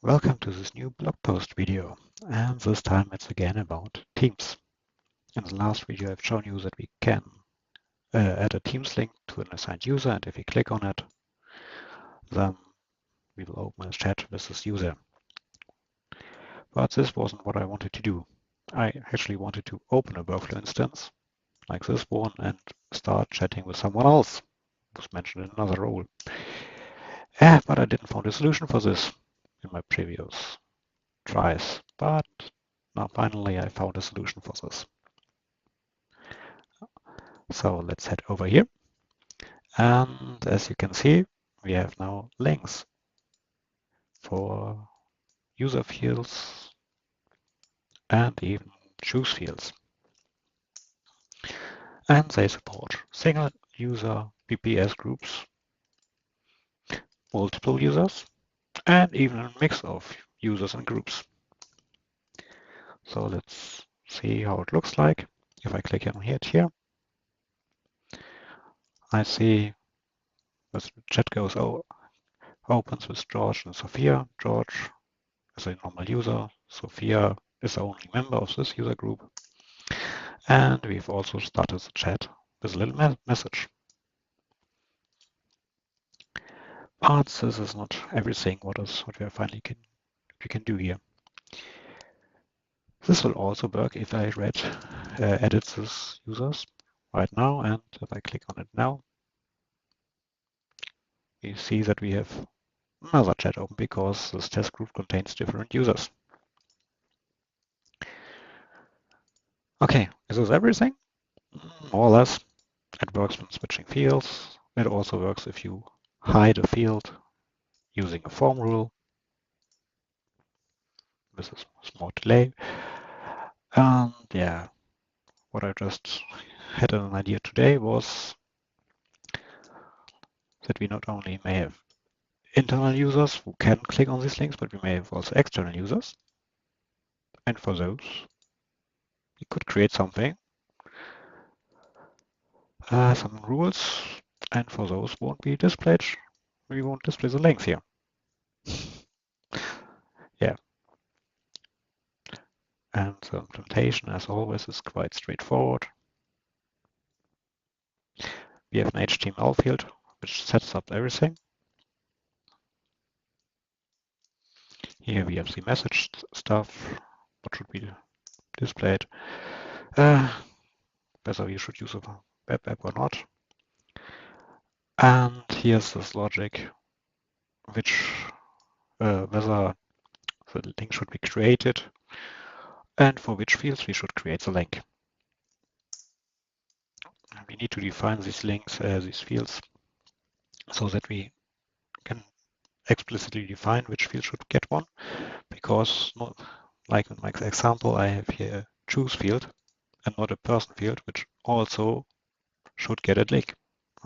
Welcome to this new blog post video, and this time it's again about Teams. In the last video I've shown you that we can add a Teams link to an assigned user, and if we click on it, then we will open a chat with this user. But this wasn't what I wanted to do. I actually wanted to open a workflow instance, like this one, and start chatting with someone else who's mentioned in another role. But I didn't find a solution for this in my previous tries, but now finally I found a solution for this. So let's head over here, and as you can see, we have now links for user fields and even choose fields, and they support single user BPS groups, multiple users, and even a mix of users and groups. So let's see how it looks like. If I click on here, I see the chat goes opens with George and Sophia. George is a normal user. Sophia is the only member of this user group. And we've also started the chat with a little message. But this is not everything what we finally can do here. This will also work if I edit these users right now, and if I click on it now, you see that we have another chat open because this test group contains different users. Okay, is this everything? More or less. It works when switching fields. It also works if you hide a field using a form rule with a small delay. And yeah, what I just had an idea today was that we not only may have internal users who can click on these links, but we may have also external users. And for those, we could create something, some rules, and for those won't be displayed. We won't display the links here. Yeah. And the implementation, as always, is quite straightforward. We have an HTML field which sets up everything. Here we have the message stuff, what should be displayed, whether you should use a web app or not. And here's this logic, which whether the link should be created and for which fields we should create the link. We need to define these links, these fields, so that we can explicitly define which field should get one, because like in my example, I have here a choose field and not a person field, which also should get a link.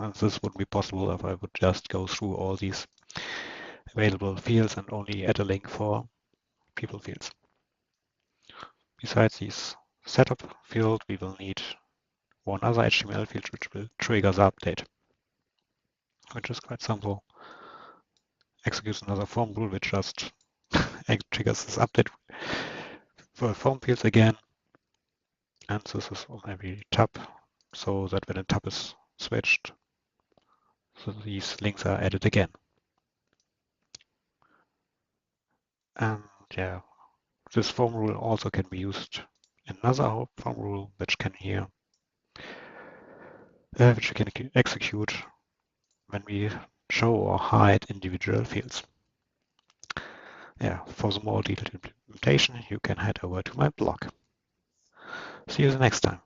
And this wouldn't be possible if I would just go through all these available fields and only add a link for people fields. Besides this setup field, we will need one other HTML field which will trigger the update, which is quite simple. Executes another form rule which just triggers this update for form fields again. And this is on every tab, so that when a tab is switched, so these links are added again. And yeah, this form rule also can be used in another form rule, which can execute when we show or hide individual fields. Yeah, for the more detailed implementation, you can head over to my blog. See you the next time.